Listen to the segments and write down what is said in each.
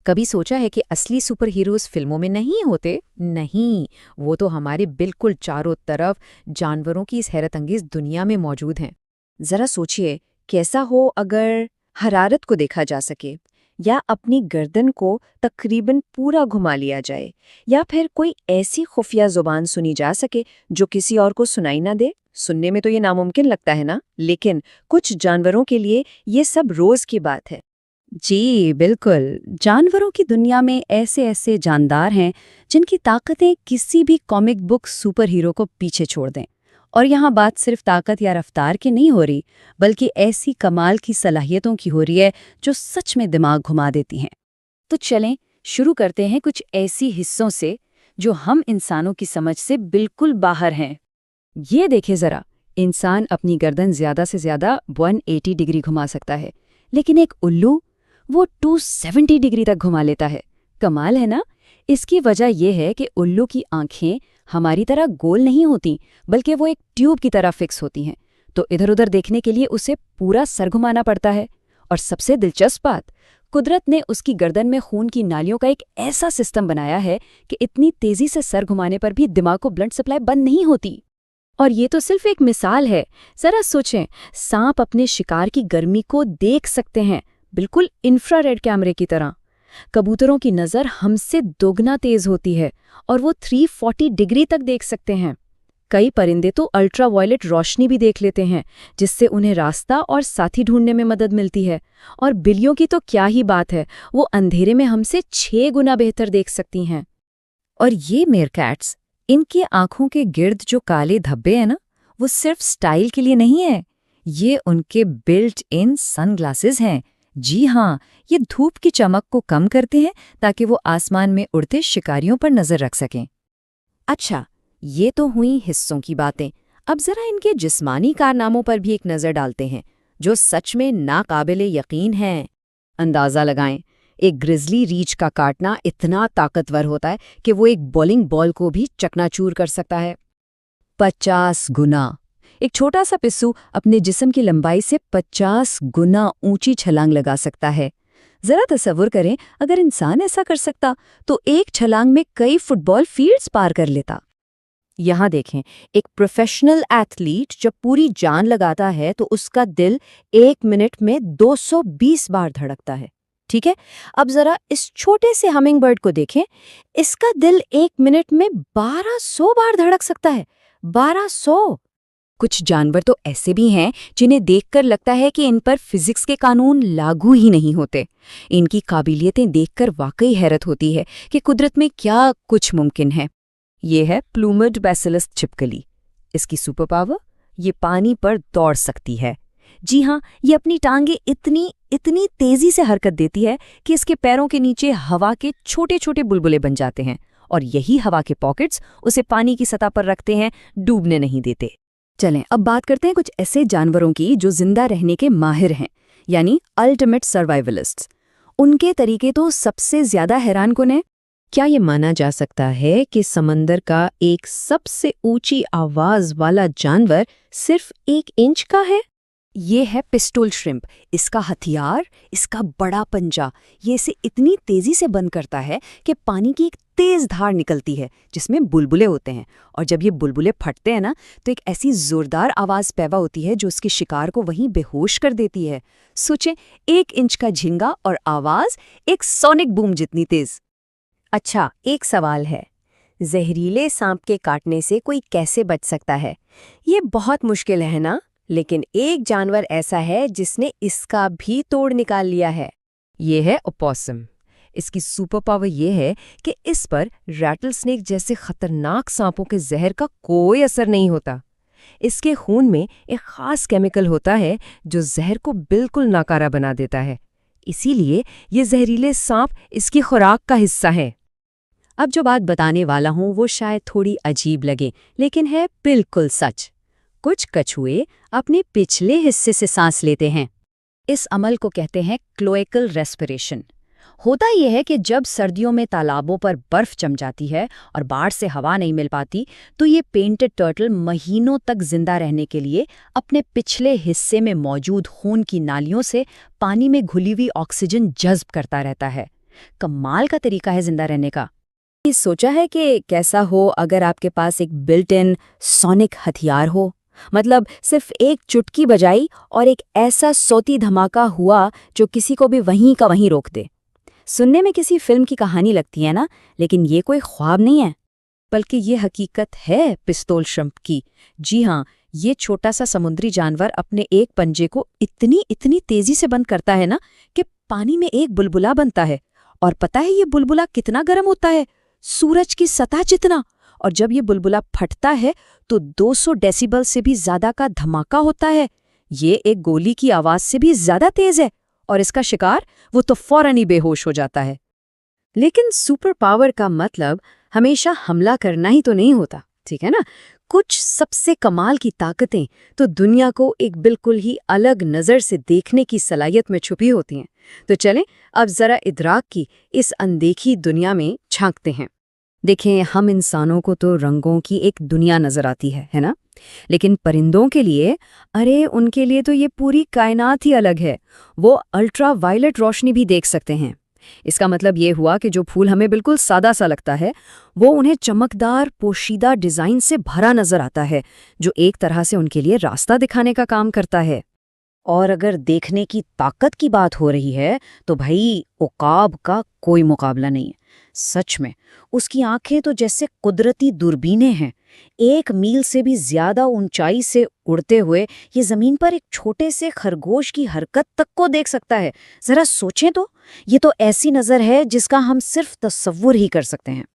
कभी सोचा है कि असली सुपर हीरोज फिल्मों में नहीं होते? नहीं, वो तो हमारे बिल्कुल चारों तरफ जानवरों की इस हैरतअंगेज दुनिया में मौजूद हैं। जरा सोचिए, कैसा हो अगर हरारत को देखा जा सके, या अपनी गर्दन को तकरीबन पूरा घुमा लिया जाए, या फिर कोई ऐसी खुफिया जुबान सुनी जा सके जो किसी और को सुनाई ना दे। सुनने में तो ये नामुमकिन लगता है ना, लेकिन कुछ जानवरों के लिए ये सब रोज की बात है। जी बिल्कुल। जानवरों की दुनिया में ऐसे ऐसे जानदार हैं जिनकी ताकतें किसी भी कॉमिक बुक सुपर हीरो को पीछे छोड़ दें। और यहाँ बात सिर्फ ताकत या रफ्तार की नहीं हो रही, बल्कि ऐसी कमाल की सलाहियतों की हो रही है जो सच में दिमाग घुमा देती हैं। तो चलें शुरू करते हैं कुछ ऐसी हिस्सों से जो हम इंसानों की समझ से बिल्कुल बाहर हैं। ये देखे जरा, इंसान अपनी गर्दन ज्यादा से ज्यादा 180 डिग्री घुमा सकता है, लेकिन एक उल्लू वो 270 डिग्री तक घुमा लेता है। कमाल है ना? इसकी वजह यह है कि उल्लू की आंखें हमारी तरह गोल नहीं होती, बल्कि वो एक ट्यूब की तरह फिक्स होती हैं। तो इधर उधर देखने के लिए उसे पूरा सर घुमाना पड़ता है। और सबसे दिलचस्प बात, कुदरत ने उसकी गर्दन में खून की नालियों का एक ऐसा सिस्टम बनाया है कि इतनी तेजी से सर घुमाने पर भी दिमाग को ब्लड सप्लाई बंद नहीं होती। और ये तो सिर्फ एक मिसाल है। जरा सोचें, सांप अपने शिकार की गर्मी को देख सकते हैं, बिल्कुल इंफ्रारेड कैमरे की तरह। कबूतरों की नज़र हमसे दोगुना तेज होती है और वो 340 डिग्री तक देख सकते हैं। कई परिंदे तो अल्ट्रावायलेट रोशनी भी देख लेते हैं, जिससे उन्हें रास्ता और साथी ढूंढने में मदद मिलती है। और बिल्लियों की तो क्या ही बात है, वो अंधेरे में हमसे 6 गुना बेहतर देख सकती हैं। और ये मेयरकैट्स, इनकी आंखों के गिर्द जो काले धब्बे हैं ना, वो सिर्फ स्टाइल के लिए नहीं है, ये उनके बिल्ट इन सनग्लासेस हैं। जी हाँ, ये धूप की चमक को कम करते हैं ताकि वो आसमान में उड़ते शिकारियों पर नजर रख सकें। अच्छा, ये तो हुई हिस्सों की बातें। अब जरा इनके जिस्मानी कारनामों पर भी एक नज़र डालते हैं, जो सच में नाकाबिले यकीन हैं। अंदाज़ा लगाएं, एक ग्रिजली रीछ का काटना इतना ताकतवर होता है कि वो एक बॉलिंग बॉल को भी चकनाचूर कर सकता है। 50 गुना। एक छोटा सा पिस्सू अपने जिस्म की लंबाई से 50 गुना ऊंची छलांग लगा सकता है। जरा तसव्वुर करें, अगर इंसान ऐसा कर सकता तो एक छलांग में कई फुटबॉल फील्ड्स पार कर लेता। यहाँ देखें, एक प्रोफेशनल एथलीट जब पूरी जान लगाता है तो उसका दिल 1 मिनट में 220 बार धड़कता है। ठीक है, अब जरा इस छोटे से हमिंगबर्ड को देखें, इसका दिल 1 मिनट में 1200 बार धड़क सकता है। 1200! कुछ जानवर तो ऐसे भी हैं जिन्हें देखकर लगता है कि इन पर फिजिक्स के कानून लागू ही नहीं होते। इनकी काबिलियतें देखकर वाकई हैरत होती है कि कुदरत में क्या कुछ मुमकिन है। ये है प्लूमर्ड बैसिलस छिपकली। इसकी सुपर पावर, ये पानी पर दौड़ सकती है। जी हाँ, ये अपनी टांगें इतनी तेजी से हरकत देती है कि इसके पैरों के नीचे हवा के छोटे छोटे बुलबुले बन जाते हैं, और यही हवा के पॉकेट्स उसे पानी की सतह पर रखते हैं, डूबने नहीं देते। चलें अब बात करते हैं कुछ ऐसे जानवरों की जो जिंदा रहने के माहिर हैं, यानी अल्टीमेट सर्वाइवलिस्ट्स। उनके तरीके तो सबसे ज्यादा हैरान कुन है। क्या ये माना जा सकता है कि समंदर का एक सबसे ऊंची आवाज वाला जानवर सिर्फ 1 इंच का है? ये है पिस्टल श्रिम्प। इसका हथियार, इसका बड़ा पंजा, ये इसे इतनी तेजी से बंद करता है कि पानी की एक तेज धार निकलती है जिसमें बुलबुले होते हैं। और जब ये बुलबुले फटते हैं ना, तो एक ऐसी जोरदार आवाज पैदा होती है जो उसके शिकार को वहीं बेहोश कर देती है। सोचें, 1 इंच का झिंगा और आवाज एक सोनिक बूम जितनी तेज। अच्छा, एक सवाल है, जहरीले सांप के काटने से कोई कैसे बच सकता है? ये बहुत मुश्किल है ना, लेकिन एक जानवर ऐसा है जिसने इसका भी तोड़ निकाल लिया है। ये है ओपोसम। इसकी सुपर पावर ये है कि इस पर रैटलस्नेक जैसे खतरनाक सांपों के जहर का कोई असर नहीं होता। इसके खून में एक खास केमिकल होता है जो जहर को बिल्कुल नाकारा बना देता है। इसीलिए ये जहरीले सांप इसकी खुराक का हिस्सा है। अब जो बात बताने वाला हूँ वो शायद थोड़ी अजीब लगे, लेकिन है बिल्कुल सच। कुछ कछुए अपने पिछले हिस्से से सांस लेते हैं। इस अमल को कहते हैं क्लोएकल रेस्पिरेशन। होता यह है कि जब सर्दियों में तालाबों पर बर्फ जम जाती है और बाढ़ से हवा नहीं मिल पाती, तो ये पेंटेड टर्टल महीनों तक जिंदा रहने के लिए अपने पिछले हिस्से में मौजूद खून की नालियों से पानी में घुली हुई ऑक्सीजन जज्ब करता रहता है। कमाल का तरीका है जिंदा रहने का। ये सोचा है कि कैसा हो अगर आपके पास एक बिल्ट इन सोनिक हथियार हो, मतलब सिर्फ एक चुटकी बजाई और एक ऐसा सौती धमाका हुआ जो किसी को भी वहीं का वहीं रोक दे। सुनने में किसी फिल्म की कहानी लगती है ना, लेकिन ये कोई ख्वाब नहीं है, बल्कि ये हकीकत है पिस्तौल श्रिम्प की। जी हाँ, ये छोटा सा समुद्री जानवर अपने एक पंजे को इतनी तेजी से बंद करता है ना कि पानी में एक बुलबुला बनता है। और पता है ये बुलबुला कितना गर्म होता है? सूरज की सतह जितना। और जब ये बुलबुला फटता है तो 200 डेसिबल से भी ज्यादा का धमाका होता है। ये एक गोली की आवाज से भी ज्यादा तेज है। और इसका शिकार वो तो फौरन ही बेहोश हो जाता है। लेकिन सुपर पावर का मतलब हमेशा हमला करना ही तो नहीं होता, ठीक है ना? कुछ सबसे कमाल की ताकतें तो दुनिया को एक बिल्कुल ही अलग नज़र से देखने की सलाहियत में छुपी होती हैं। तो चलें अब ज़रा इदराक की इस अनदेखी दुनिया में झांकते हैं। देखें, हम इंसानों को तो रंगों की एक दुनिया नज़र आती है ना? लेकिन परिंदों के लिए, अरे उनके लिए तो ये पूरी कायनात ही अलग है। वो अल्ट्रा वायलेट रोशनी भी देख सकते हैं। इसका मतलब ये हुआ कि जो फूल हमें बिल्कुल सादा सा लगता है, वो उन्हें चमकदार पोशीदा डिज़ाइन से भरा नजर आता है, जो एक तरह से उनके लिए रास्ता दिखाने का काम करता है। और अगर देखने की ताकत की बात हो रही है तो भाई उकाब का कोई मुकाबला नहीं है। सच में उसकी आंखें तो जैसे कुदरती दूरबीनें हैं। 1 मील से भी ज्यादा ऊंचाई से उड़ते हुए ये जमीन पर एक छोटे से खरगोश की हरकत तक को देख सकता है। जरा सोचें तो, ये तो ऐसी नजर है जिसका हम सिर्फ तस्वुर ही कर सकते हैं।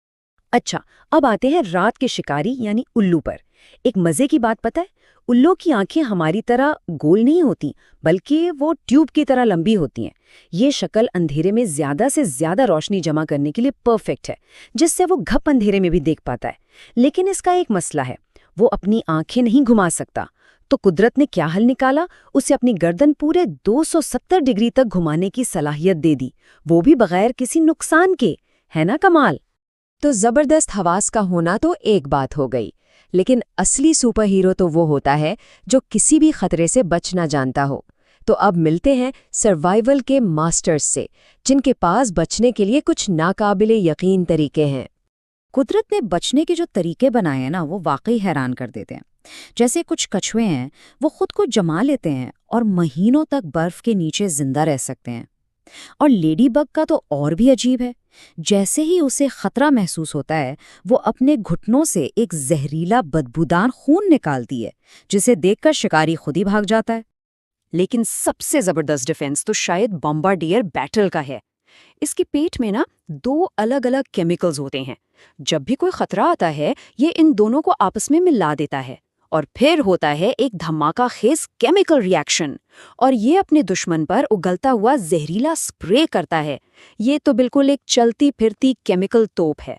अच्छा, अब आते हैं रात के शिकारी यानी उल्लू पर। एक मजे की बात पता है, उल्लू की आंखें हमारी तरह गोल नहीं होती, बल्कि वो ट्यूब की तरह लंबी होती हैं। ये शक्ल अंधेरे में ज्यादा से ज्यादा रोशनी जमा करने के लिए परफेक्ट है, जिससे वो घप अंधेरे में भी देख पाता है। लेकिन इसका एक मसला है, वो अपनी आंखें नहीं घुमा सकता। तो कुदरत ने क्या हल निकाला? उसे अपनी गर्दन पूरे 270 डिग्री तक घुमाने की सलाहियत दे दी, वो भी बगैर किसी नुकसान के। है ना कमाल? तो जबरदस्त हवास का होना तो एक बात हो गई, लेकिन असली सुपर हीरो तो वो होता है जो किसी भी खतरे से बचना जानता हो। तो अब मिलते हैं सर्वाइवल के मास्टर्स से, जिनके पास बचने के लिए कुछ नाकाबिले यकीन तरीके हैं। कुदरत ने बचने के जो तरीके बनाए हैं ना, वो वाकई हैरान कर देते हैं। जैसे कुछ कछुए हैं, वो खुद को जमा लेते हैं और महीनों तक बर्फ के नीचे जिंदा रह सकते हैं। और लेडी बग का तो और भी अजीब है। जैसे ही उसे खतरा महसूस होता है, वो अपने घुटनों से एक जहरीला बदबूदार खून निकालती है, जिसे देखकर शिकारी खुद ही भाग जाता है। लेकिन सबसे जबरदस्त डिफेंस तो शायद बॉम्बार्डियर बैटल का है। इसके पेट में ना 2 अलग-अलग केमिकल्स होते हैं। जब भी कोई खतरा आता है, ये इन दोनों को आपस में मिला देता है और फिर होता है एक धमाका खेज केमिकल रिएक्शन, और ये अपने दुश्मन पर उगलता हुआ जहरीला स्प्रे करता है। ये तो बिल्कुल एक चलती फिरती केमिकल तोप है।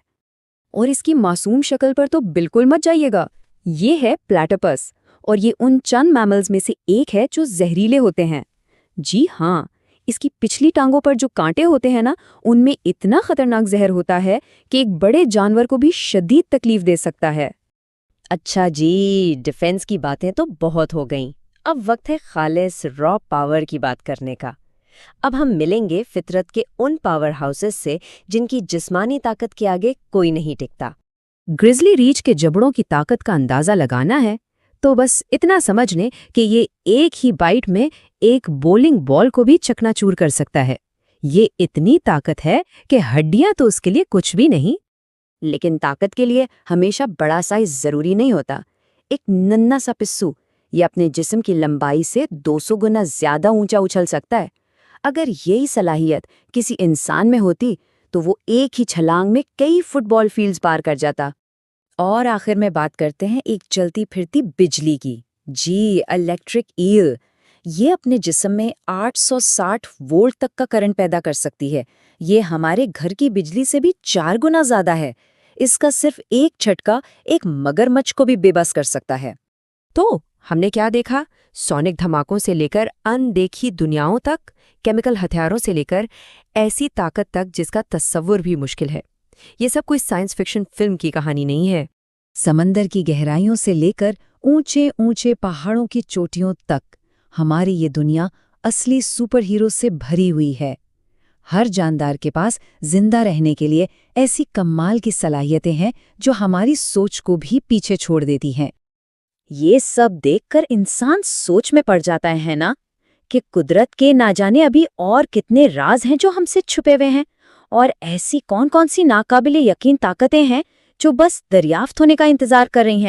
और इसकी मासूम शक्ल पर तो बिल्कुल मत जाइएगा। ये है प्लैटिपस, और ये उन चंद मैमल्स में से एक है जो जहरीले होते हैं। जी हाँ, इसकी पिछली टांगों पर जो कांटे होते हैं ना, उनमें इतना खतरनाक जहर होता है कि एक बड़े जानवर को भी शदीद तकलीफ दे सकता है। अच्छा जी, डिफेंस की बातें तो बहुत हो गईं। अब वक्त है खालिस रॉ पावर की बात करने का। अब हम मिलेंगे फितरत के उन पावर हाउसेस से जिनकी जिस्मानी ताकत के आगे कोई नहीं टिकता। ग्रिजली रीच के जबड़ों की ताकत का अंदाजा लगाना है तो बस इतना समझ लें कि ये एक ही बाइट में एक बोलिंग बॉल को भी चकनाचूर कर सकता है। ये इतनी ताकत है कि हड्डियां तो उसके लिए कुछ भी नहीं। लेकिन ताकत के लिए हमेशा बड़ा साइज जरूरी नहीं होता। एक नन्हा सा पिस्सू ये अपने जिस्म की लंबाई से 200 गुना ज्यादा ऊंचा उछल सकता है। अगर यही सलाहियत किसी इंसान में होती तो वो एक ही छलांग में कई फुटबॉल फील्ड्स पार कर जाता। और आखिर में बात करते हैं एक चलती फिरती बिजली की। जी, इलेक्ट्रिक ईल। ये अपने जिस्म में 860 वोल्ट तक का करंट पैदा कर सकती है। ये हमारे घर की बिजली से भी 4 गुना ज्यादा है। इसका सिर्फ एक झटका एक मगरमच्छ को भी बेबस कर सकता है। तो हमने क्या देखा? सोनिक धमाकों से लेकर अनदेखी दुनियाओं तक, केमिकल हथियारों से लेकर ऐसी ताकत तक जिसका तस्वुर भी मुश्किल है। ये सब कोई साइंस फिक्शन फिल्म की कहानी नहीं है। समंदर की गहराइयों से लेकर ऊंचे ऊंचे पहाड़ों की चोटियों तक हमारी ये दुनिया असली सुपर हीरो से भरी हुई है। हर जानदार के पास जिंदा रहने के लिए ऐसी कमाल की सलाहियतें हैं जो हमारी सोच को भी पीछे छोड़ देती हैं। ये सब देखकर इंसान सोच में पड़ जाता है ना, कि कुदरत के ना जाने अभी और कितने राज हैं जो हमसे छुपे हुए हैं, और ऐसी कौन-कौन सी नाकाबिले यकीन ताकतें हैं जो बस दरियाफ्त होने का इंतजार कर रही हैं।